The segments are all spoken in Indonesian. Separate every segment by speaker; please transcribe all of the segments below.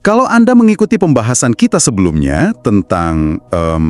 Speaker 1: Kalau Anda mengikuti pembahasan kita sebelumnya tentang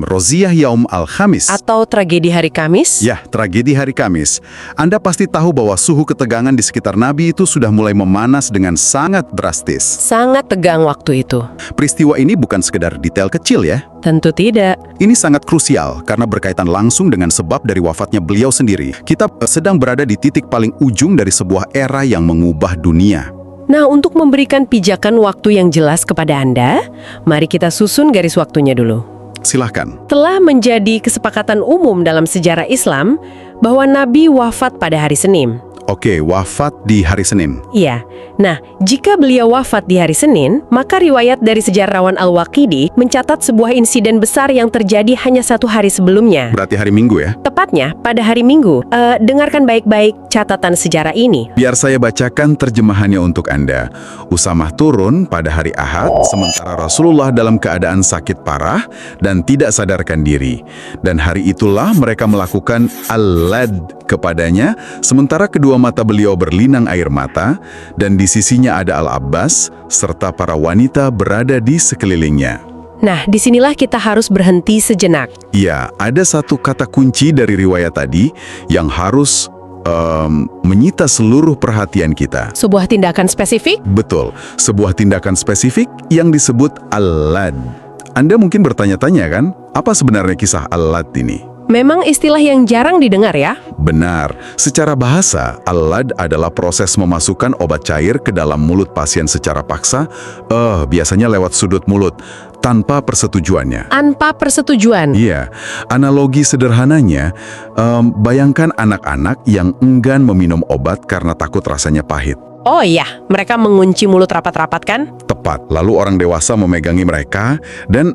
Speaker 1: Roziyah Yaum Al-Khamis,
Speaker 2: Atau tragedi hari Kamis?
Speaker 1: ya, tragedi hari Kamis, Anda pasti tahu bahwa suhu ketegangan di sekitar Nabi itu sudah mulai memanas dengan sangat drastis.
Speaker 2: Sangat tegang waktu itu.
Speaker 1: Peristiwa ini bukan sekedar detail kecil ya.
Speaker 2: Tentu tidak.
Speaker 1: Ini sangat krusial karena berkaitan langsung dengan sebab dari wafatnya beliau sendiri. Kita sedang berada di titik paling ujung dari sebuah era yang mengubah dunia.
Speaker 2: Nah, untuk memberikan pijakan waktu yang jelas kepada Anda, mari kita susun garis waktunya dulu.
Speaker 1: Silahkan.
Speaker 2: Telah menjadi kesepakatan umum dalam sejarah Islam bahwa Nabi wafat pada hari Senin.
Speaker 1: Oke, wafat di hari Senin.
Speaker 2: Iya. Nah, jika beliau wafat di hari Senin, maka riwayat dari sejarawan Al-Waqidi mencatat sebuah insiden besar yang terjadi hanya 1 hari sebelumnya.
Speaker 1: Berarti hari Minggu ya?
Speaker 2: Tepatnya pada hari Minggu. Dengarkan baik-baik catatan sejarah ini.
Speaker 1: Biar saya bacakan terjemahannya untuk Anda. Usamah turun pada hari Ahad, sementara Rasulullah dalam keadaan sakit parah dan tidak sadarkan diri. Dan hari itulah mereka melakukan al-lad kepadanya, sementara kedua mata beliau berlinang air mata, dan di sisinya ada Al-Abbas, serta para wanita berada di sekelilingnya.
Speaker 2: Nah, disinilah kita harus berhenti sejenak.
Speaker 1: Ya, ada satu kata kunci dari riwayat tadi yang harus menyita seluruh perhatian kita.
Speaker 2: Sebuah tindakan spesifik?
Speaker 1: Betul, sebuah tindakan spesifik yang disebut al-lad. Anda mungkin bertanya-tanya kan, apa sebenarnya kisah al-lad ini?
Speaker 2: Memang istilah yang jarang didengar ya?
Speaker 1: Benar, secara bahasa, al-lad adalah proses memasukkan obat cair ke dalam mulut pasien secara paksa, biasanya lewat sudut mulut, tanpa persetujuannya.
Speaker 2: Tanpa persetujuan?
Speaker 1: Iya, analogi sederhananya, bayangkan anak-anak yang enggan meminum obat karena takut rasanya pahit.
Speaker 2: Oh iya, mereka mengunci mulut rapat-rapat kan?
Speaker 1: Tepat, lalu orang dewasa memegangi mereka, dan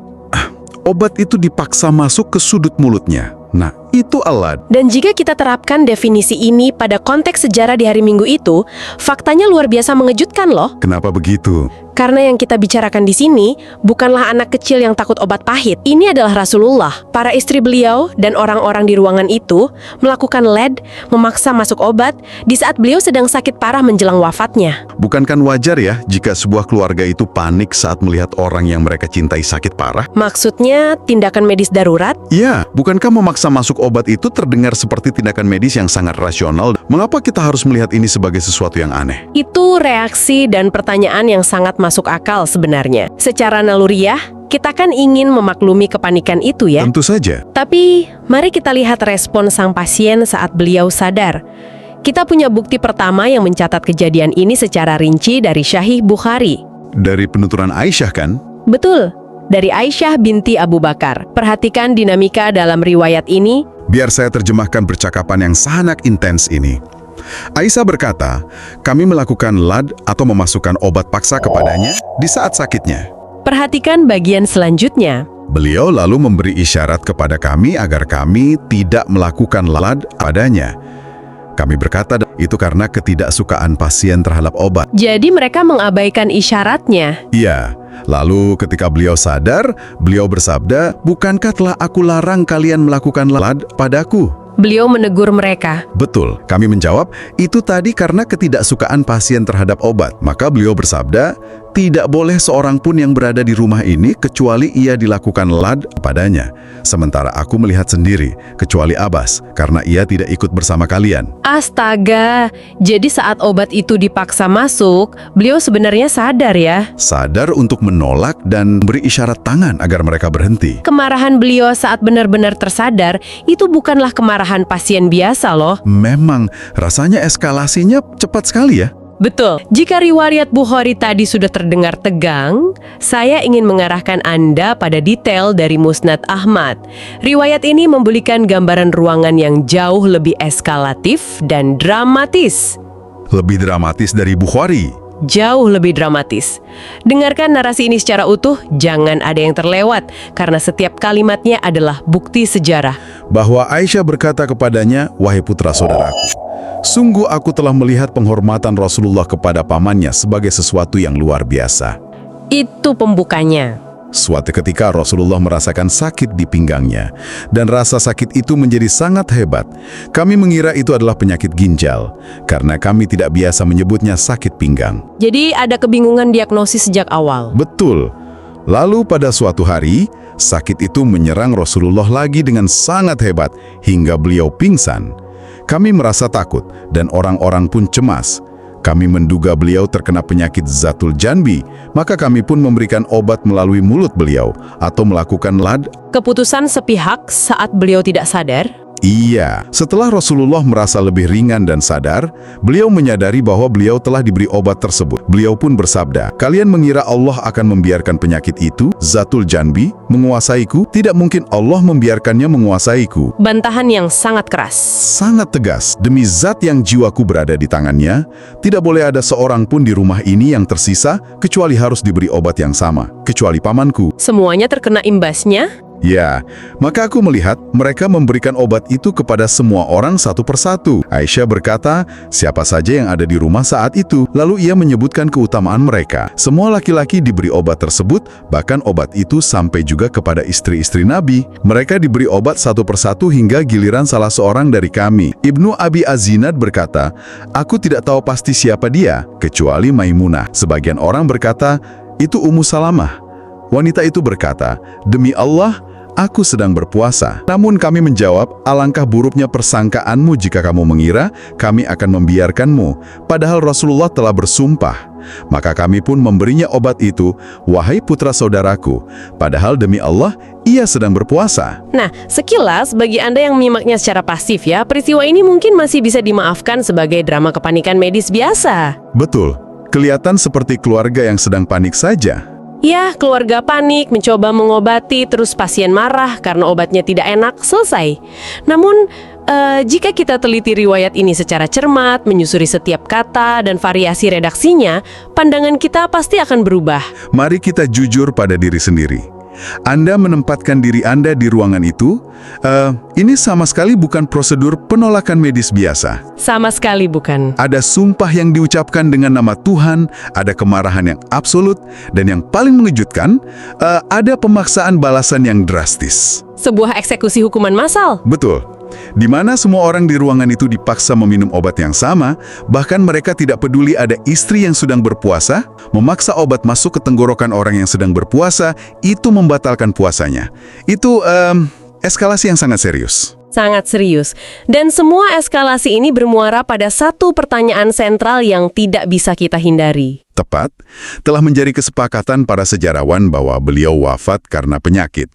Speaker 1: obat itu dipaksa masuk ke sudut mulutnya. Nah, itu al-lad.
Speaker 2: Dan jika kita terapkan definisi ini pada konteks sejarah di hari Minggu itu, faktanya luar biasa mengejutkan loh.
Speaker 1: Kenapa begitu?
Speaker 2: Karena yang kita bicarakan di sini bukanlah anak kecil yang takut obat pahit. Ini adalah Rasulullah. Para istri beliau dan orang-orang di ruangan itu melakukan led, memaksa masuk obat di saat beliau sedang sakit parah menjelang wafatnya.
Speaker 1: Bukankah wajar ya jika sebuah keluarga itu panik saat melihat orang yang mereka cintai sakit parah?
Speaker 2: Maksudnya tindakan medis darurat?
Speaker 1: Ya, bukankah memaksa masuk obat itu terdengar seperti tindakan medis yang sangat rasional? Mengapa kita harus melihat ini sebagai sesuatu yang aneh?
Speaker 2: Itu reaksi dan pertanyaan yang sangat masuk akal sebenarnya. Secara naluriah, kita kan ingin memaklumi kepanikan itu ya.
Speaker 1: Tentu saja.
Speaker 2: Tapi, mari kita lihat respon sang pasien saat beliau sadar. Kita punya bukti pertama yang mencatat kejadian ini secara rinci dari Sahih Bukhari.
Speaker 1: Dari penuturan Aisyah kan?
Speaker 2: Betul, dari Aisyah binti Abu Bakar. Perhatikan dinamika dalam riwayat ini.
Speaker 1: Biar saya terjemahkan percakapan yang sangat intens ini. Aisyah berkata, kami melakukan lad atau memasukkan obat paksa kepadanya di saat sakitnya.
Speaker 2: Perhatikan bagian selanjutnya.
Speaker 1: Beliau lalu memberi isyarat kepada kami agar kami tidak melakukan lad padanya. Kami berkata itu karena ketidaksukaan pasien terhadap obat.
Speaker 2: Jadi mereka mengabaikan isyaratnya.
Speaker 1: Iya, lalu ketika beliau sadar, beliau bersabda, bukankah telah aku larang kalian melakukan lad padaku?
Speaker 2: Beliau menegur mereka.
Speaker 1: Betul, kami menjawab, itu tadi karena ketidaksukaan pasien terhadap obat. Maka beliau bersabda, tidak boleh seorang pun yang berada di rumah ini kecuali ia dilakukan lad padanya. Sementara aku melihat sendiri, kecuali Abbas, karena ia tidak ikut bersama kalian.
Speaker 2: Astaga, jadi saat obat itu dipaksa masuk, beliau sebenarnya sadar ya.
Speaker 1: Sadar untuk menolak dan beri isyarat tangan agar mereka berhenti.
Speaker 2: Kemarahan beliau saat benar-benar tersadar, itu bukanlah kemarahan pasien biasa loh.
Speaker 1: Memang, rasanya eskalasinya cepat sekali ya.
Speaker 2: Betul. Jika riwayat Bukhari tadi sudah terdengar tegang, saya ingin mengarahkan Anda pada detail dari Musnad Ahmad. Riwayat ini memberikan gambaran ruangan yang jauh lebih eskalatif dan dramatis.
Speaker 1: Lebih dramatis dari Bukhari.
Speaker 2: Jauh lebih dramatis. Dengarkan narasi ini secara utuh, jangan ada yang terlewat, karena setiap kalimatnya adalah bukti sejarah.
Speaker 1: Bahwa Aisyah berkata kepadanya, wahai putra saudaraku, sungguh aku telah melihat penghormatan Rasulullah kepada pamannya sebagai sesuatu yang luar biasa.
Speaker 2: Itu pembukanya.
Speaker 1: Suatu ketika Rasulullah merasakan sakit di pinggangnya, dan rasa sakit itu menjadi sangat hebat. Kami mengira itu adalah penyakit ginjal, karena kami tidak biasa menyebutnya sakit pinggang.
Speaker 2: Jadi ada kebingungan diagnosis sejak awal.
Speaker 1: Betul. Lalu pada suatu hari, sakit itu menyerang Rasulullah lagi dengan sangat hebat, hingga beliau pingsan. Kami merasa takut, dan orang-orang pun cemas. Kami menduga beliau terkena penyakit Zatul Janbi, maka kami pun memberikan obat melalui mulut beliau atau melakukan
Speaker 2: Keputusan sepihak saat beliau tidak sadar?
Speaker 1: Iya, setelah Rasulullah merasa lebih ringan dan sadar, beliau menyadari bahwa beliau telah diberi obat tersebut. Beliau pun bersabda, "Kalian mengira Allah akan membiarkan penyakit itu, Zatul Janbi, menguasaiku? Tidak mungkin Allah membiarkannya menguasaiku."
Speaker 2: Bantahan yang sangat keras.
Speaker 1: Sangat tegas, demi zat yang jiwaku berada di tangannya, tidak boleh ada seorang pun di rumah ini yang tersisa, kecuali harus diberi obat yang sama, kecuali pamanku.
Speaker 2: Semuanya terkena imbasnya?
Speaker 1: Ya, maka aku melihat mereka memberikan obat itu kepada semua orang satu persatu. Aisyah berkata, siapa saja yang ada di rumah saat itu. Lalu ia menyebutkan keutamaan mereka. Semua laki-laki diberi obat tersebut, bahkan obat itu sampai juga kepada istri-istri Nabi. Mereka diberi obat satu persatu hingga giliran salah seorang dari kami. Ibnu Abi Azinad berkata, aku tidak tahu pasti siapa dia, kecuali Maimunah. Sebagian orang berkata, itu Ummu Salamah. Wanita itu berkata, demi Allah, aku sedang berpuasa. Namun kami menjawab, alangkah buruknya persangkaanmu jika kamu mengira kami akan membiarkanmu. Padahal Rasulullah telah bersumpah. Maka kami pun memberinya obat itu, wahai putra saudaraku. Padahal demi Allah, ia sedang berpuasa.
Speaker 2: Nah, sekilas bagi Anda yang menyimaknya secara pasif ya, peristiwa ini mungkin masih bisa dimaafkan sebagai drama kepanikan medis biasa.
Speaker 1: Betul, kelihatan seperti keluarga yang sedang panik saja.
Speaker 2: Ya, keluarga panik, mencoba mengobati, terus pasien marah karena obatnya tidak enak, selesai. Namun, jika kita teliti riwayat ini secara cermat, menyusuri setiap kata dan variasi redaksinya, pandangan kita pasti akan berubah.
Speaker 1: Mari kita jujur pada diri sendiri. Anda menempatkan diri Anda di ruangan itu, ini sama sekali bukan prosedur penolakan medis biasa.
Speaker 2: Sama sekali bukan.
Speaker 1: Ada sumpah yang diucapkan dengan nama Tuhan, ada kemarahan yang absolut, dan yang paling mengejutkan, ada pemaksaan balasan yang drastis.
Speaker 2: Sebuah eksekusi hukuman massal.
Speaker 1: Betul. Di mana semua orang di ruangan itu dipaksa meminum obat yang sama, bahkan mereka tidak peduli ada istri yang sedang berpuasa, memaksa obat masuk ke tenggorokan orang yang sedang berpuasa, itu membatalkan puasanya. Itu eskalasi yang sangat serius.
Speaker 2: Sangat serius. Dan semua eskalasi ini bermuara pada satu pertanyaan sentral yang tidak bisa kita hindari.
Speaker 1: Tepat, telah menjadi kesepakatan para sejarawan bahwa beliau wafat karena penyakit.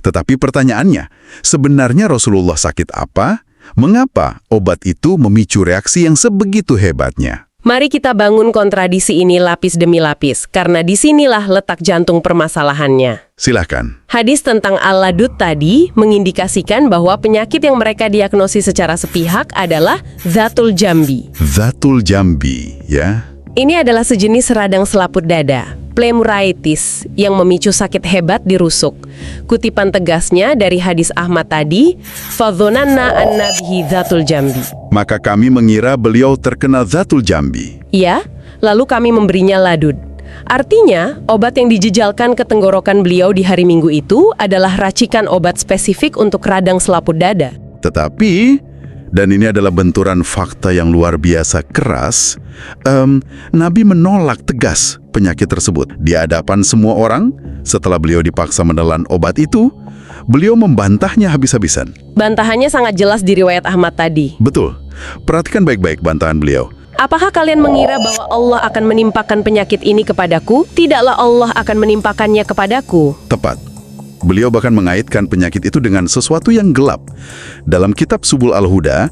Speaker 1: Tetapi pertanyaannya, sebenarnya Rasulullah sakit apa? Mengapa obat itu memicu reaksi yang sebegitu hebatnya?
Speaker 2: Mari kita bangun kontradisi ini lapis demi lapis, karena disinilah letak jantung permasalahannya.
Speaker 1: Silahkan.
Speaker 2: Hadis tentang Al-Ladud tadi mengindikasikan bahwa penyakit yang mereka diagnosis secara sepihak adalah Zatul Jambi.
Speaker 1: Zatul Jambi, ya.
Speaker 2: Ini adalah sejenis radang selaput dada, pleuraitis, yang memicu sakit hebat di rusuk. Kutipan tegasnya dari hadis Ahmad tadi, fadzonanna anna bihi Zatul Jambi.
Speaker 1: Maka kami mengira beliau terkena Zatul Jambi.
Speaker 2: Ya, lalu kami memberinya ladud. Artinya, obat yang dijejalkan ke tenggorokan beliau di hari Minggu itu adalah racikan obat spesifik untuk radang selaput dada.
Speaker 1: Tetapi, dan ini adalah benturan fakta yang luar biasa keras, Nabi menolak tegas penyakit tersebut. Di hadapan semua orang, setelah beliau dipaksa menelan obat itu, beliau membantahnya habis-habisan.
Speaker 2: Bantahannya sangat jelas di riwayat Ahmad tadi.
Speaker 1: Betul. Perhatikan baik-baik bantahan beliau.
Speaker 2: Apakah kalian mengira bahwa Allah akan menimpakan penyakit ini kepadaku? Tidaklah Allah akan menimpakannya kepadaku.
Speaker 1: Tepat. Beliau bahkan mengaitkan penyakit itu dengan sesuatu yang gelap. Dalam kitab Subul Al-Huda,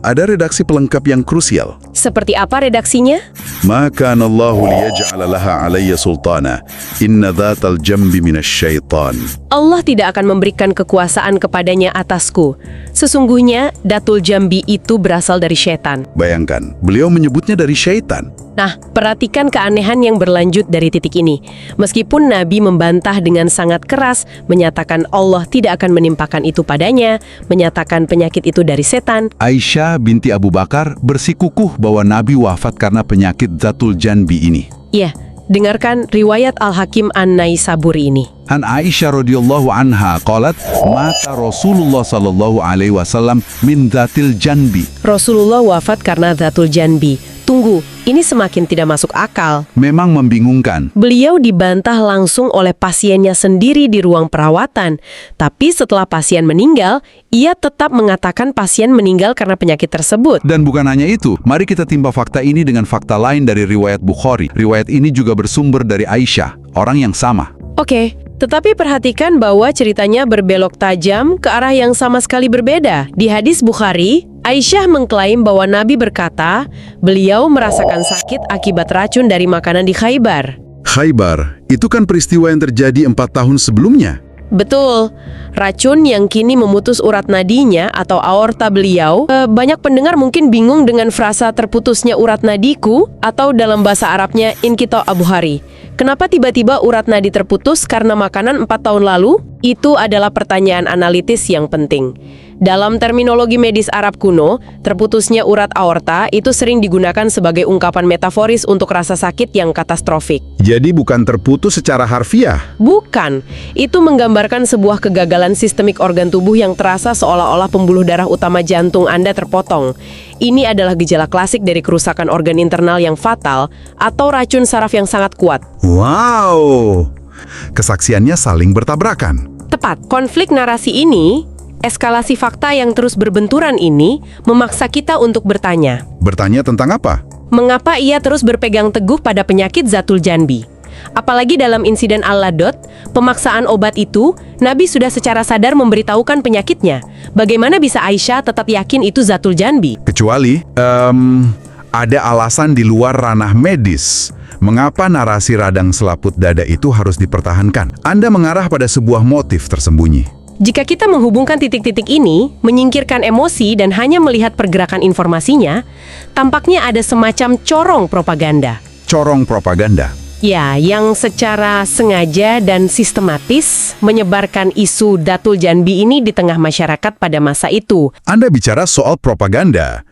Speaker 1: ada redaksi pelengkap yang krusial.
Speaker 2: Seperti apa redaksinya?
Speaker 1: Maka Allahu liyaj'ala laha 'alayya sultana. Inna dzatal jambi minasyaitan.
Speaker 2: Allah tidak akan memberikan kekuasaan kepadanya atasku. Sesungguhnya Datul Jambi itu berasal dari syaitan.
Speaker 1: Bayangkan, beliau menyebutnya dari syaitan.
Speaker 2: Nah, perhatikan keanehan yang berlanjut dari titik ini. Meskipun Nabi membantah dengan sangat keras, menyatakan Allah tidak akan menimpakan itu padanya, menyatakan penyakit itu dari setan.
Speaker 3: Aisyah binti Abu Bakar bersikukuh bahwa Nabi wafat karena penyakit Zatul Janbi ini.
Speaker 2: Ya, Dengarkan riwayat Al-Hakim An-Naisaburi ini.
Speaker 3: An Aisyah radhiyallahu anha qalat mata Rasulullah sallallahu alaihi wasallam min dzatil janbi.
Speaker 2: Rasulullah wafat karena Dzatul Janbi. Tunggu, ini semakin tidak masuk akal.
Speaker 3: Memang membingungkan.
Speaker 2: Beliau dibantah langsung oleh pasiennya sendiri di ruang perawatan. Tapi setelah pasien meninggal, ia tetap mengatakan pasien meninggal karena penyakit tersebut.
Speaker 3: Dan bukan hanya itu, mari kita timba fakta ini dengan fakta lain dari riwayat Bukhari. Riwayat ini juga bersumber dari Aisyah, orang yang sama.
Speaker 2: Oke, tetapi perhatikan bahwa ceritanya berbelok tajam ke arah yang sama sekali berbeda. Di hadis Bukhari, Aisyah mengklaim bahwa Nabi berkata, beliau merasakan sakit akibat racun dari makanan di Khaybar.
Speaker 1: Khaybar, itu kan peristiwa yang terjadi 4 tahun sebelumnya.
Speaker 2: Betul, racun yang kini memutus urat nadinya atau aorta beliau. Banyak pendengar mungkin bingung dengan frasa terputusnya urat nadiku atau dalam bahasa Arabnya inqita' abuhari. Kenapa tiba-tiba urat nadi terputus karena makanan 4 tahun lalu? Itu adalah pertanyaan analitis yang penting. Dalam terminologi medis Arab kuno, terputusnya urat aorta itu sering digunakan sebagai ungkapan metaforis untuk rasa sakit yang katastrofik.
Speaker 1: Jadi bukan terputus secara harfiah.
Speaker 2: Bukan, itu menggambarkan sebuah kegagalan sistemik organ tubuh yang terasa seolah-olah pembuluh darah utama jantung Anda terpotong. Ini adalah gejala klasik dari kerusakan organ internal yang fatal atau racun saraf yang sangat kuat.
Speaker 1: Wow, kesaksiannya saling bertabrakan.
Speaker 2: Tepat, konflik narasi ini, eskalasi fakta yang terus berbenturan ini, memaksa kita untuk bertanya.
Speaker 1: Bertanya tentang apa?
Speaker 2: Mengapa ia terus berpegang teguh pada penyakit Dzatul Janbi? Apalagi dalam insiden Al-Ladot, pemaksaan obat itu, Nabi sudah secara sadar memberitahukan penyakitnya. Bagaimana bisa Aisyah tetap yakin itu Dzatul Janbi?
Speaker 1: Kecuali, ada alasan di luar ranah medis. Mengapa narasi radang selaput dada itu harus dipertahankan? Anda mengarah pada sebuah motif tersembunyi.
Speaker 2: Jika kita menghubungkan titik-titik ini, menyingkirkan emosi dan hanya melihat pergerakan informasinya, tampaknya ada semacam corong propaganda.
Speaker 1: Corong propaganda.
Speaker 2: Ya, yang secara sengaja dan sistematis menyebarkan isu Dzatul Janbi ini di tengah masyarakat pada masa itu.
Speaker 1: Anda bicara soal propaganda.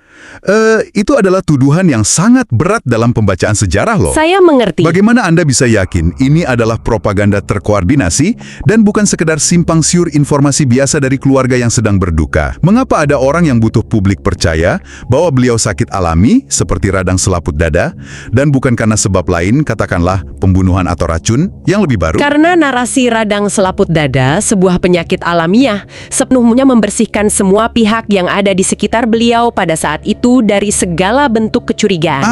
Speaker 1: Itu adalah tuduhan yang sangat berat dalam pembacaan sejarah loh.
Speaker 2: Saya mengerti.
Speaker 1: Bagaimana Anda bisa yakin ini adalah propaganda terkoordinasi dan bukan sekedar simpang siur informasi biasa dari keluarga yang sedang berduka? Mengapa ada orang yang butuh publik percaya bahwa beliau sakit alami seperti radang selaput dada dan bukan karena sebab lain, katakanlah pembunuhan atau racun yang lebih baru?
Speaker 2: Karena narasi radang selaput dada, sebuah penyakit alamiah, sepenuhnya membersihkan semua pihak yang ada di sekitar beliau pada saat itu dari segala bentuk kecurigaan.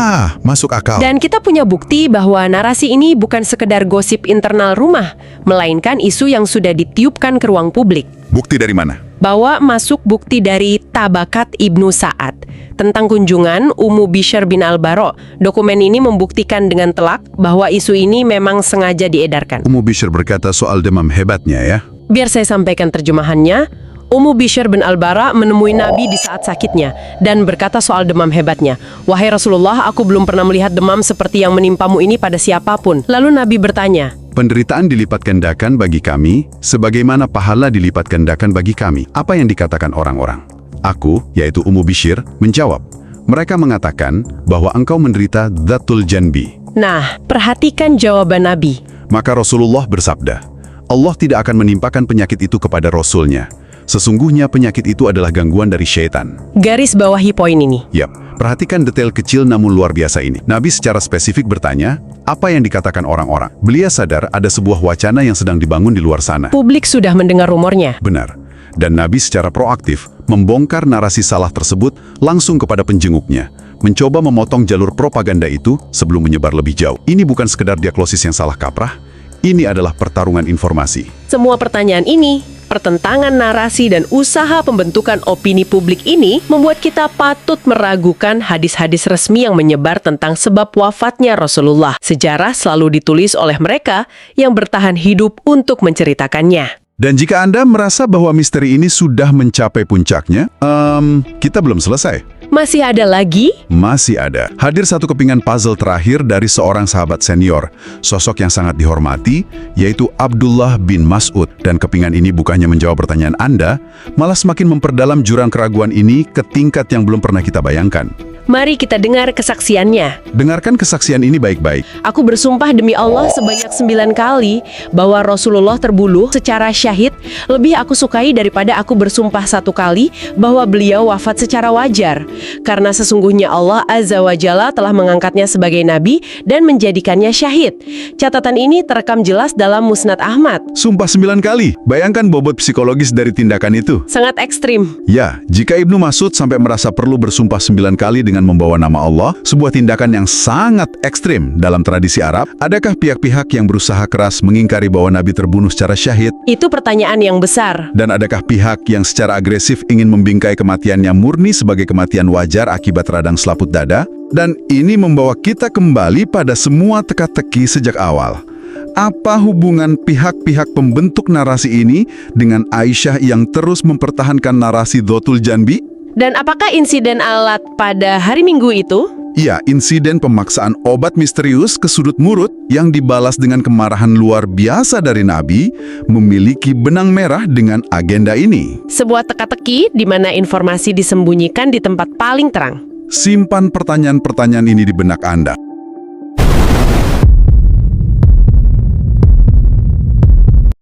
Speaker 1: Masuk akal.
Speaker 2: Dan kita punya bukti bahwa narasi ini bukan sekedar gosip internal rumah, melainkan isu yang sudah ditiupkan ke ruang publik.
Speaker 1: Bukti dari mana?
Speaker 2: Bawa masuk bukti dari Tabakat Ibnu Sa'ad tentang kunjungan Ummu Bishr bin Al-Bara. Dokumen ini membuktikan dengan telak bahwa isu ini memang sengaja diedarkan.
Speaker 1: Ummu Bishr berkata soal demam hebatnya ya.
Speaker 2: Biar saya sampaikan terjemahannya. Ummu Bishr bin Al-Bara menemui Nabi di saat sakitnya dan berkata soal demam hebatnya. Wahai Rasulullah, aku belum pernah melihat demam seperti yang menimpamu ini pada siapapun. Lalu Nabi bertanya,
Speaker 1: penderitaan dilipat gandakan bagi kami, sebagaimana pahala dilipat gandakan bagi kami. Apa yang dikatakan orang-orang? Aku, yaitu Ummu Bishr, menjawab. Mereka mengatakan bahwa engkau menderita Dzatul Janbi.
Speaker 2: Nah, perhatikan jawaban Nabi.
Speaker 1: Maka Rasulullah bersabda, Allah tidak akan menimpakan penyakit itu kepada Rasulnya. Sesungguhnya penyakit itu adalah gangguan dari syaitan.
Speaker 2: Garis bawahi poin ini.
Speaker 1: Yap, perhatikan detail kecil namun luar biasa ini. Nabi secara spesifik bertanya, apa yang dikatakan orang-orang? Beliau sadar ada sebuah wacana yang sedang dibangun di luar sana.
Speaker 2: Publik sudah mendengar rumornya.
Speaker 1: Benar. Dan Nabi secara proaktif membongkar narasi salah tersebut langsung kepada penjenguknya. Mencoba memotong jalur propaganda itu sebelum menyebar lebih jauh. Ini bukan sekedar diagnosis yang salah kaprah. Ini adalah pertarungan informasi.
Speaker 2: Semua pertanyaan ini, pertentangan narasi dan usaha pembentukan opini publik ini membuat kita patut meragukan hadis-hadis resmi yang menyebar tentang sebab wafatnya Rasulullah. Sejarah selalu ditulis oleh mereka yang bertahan hidup untuk menceritakannya.
Speaker 1: Dan jika Anda merasa bahwa misteri ini sudah mencapai puncaknya, kita belum selesai.
Speaker 2: Masih ada lagi?
Speaker 1: Masih ada. Hadir satu kepingan puzzle terakhir dari seorang sahabat senior, sosok yang sangat dihormati, yaitu Abdullah bin Mas'ud. Dan kepingan ini bukannya menjawab pertanyaan Anda, malah semakin memperdalam jurang keraguan ini ke tingkat yang belum pernah kita bayangkan.
Speaker 2: Mari kita dengar kesaksiannya.
Speaker 1: Dengarkan kesaksian ini baik-baik.
Speaker 2: Aku bersumpah demi Allah sebanyak 9 kali bahwa Rasulullah terbunuh secara syahid lebih aku sukai daripada aku bersumpah 1 kali bahwa beliau wafat secara wajar. Karena sesungguhnya Allah Azza wa Jalla telah mengangkatnya sebagai nabi dan menjadikannya syahid. Catatan ini terekam jelas dalam Musnad Ahmad.
Speaker 1: Sumpah 9 kali. Bayangkan bobot psikologis dari tindakan itu.
Speaker 2: Sangat ekstrim.
Speaker 1: Ya, jika Ibnu Mas'ud sampai merasa perlu bersumpah 9 kali dengan membawa nama Allah, sebuah tindakan yang sangat ekstrim dalam tradisi Arab, adakah pihak-pihak yang berusaha keras mengingkari bahwa Nabi terbunuh secara syahid?
Speaker 2: Itu pertanyaan yang besar.
Speaker 1: Dan adakah pihak yang secara agresif ingin membingkai kematiannya murni sebagai kematian wajar akibat radang selaput dada? Dan ini membawa kita kembali pada semua teka-teki sejak awal. Apa hubungan pihak-pihak pembentuk narasi ini dengan Aisyah yang terus mempertahankan narasi Dhotul Janbi?
Speaker 2: Dan apakah insiden alat pada hari Minggu itu?
Speaker 1: Ya, insiden pemaksaan obat misterius ke sudut mulut yang dibalas dengan kemarahan luar biasa dari Nabi memiliki benang merah dengan agenda ini.
Speaker 2: Sebuah teka-teki di mana informasi disembunyikan di tempat paling terang.
Speaker 1: Simpan pertanyaan-pertanyaan ini di benak Anda.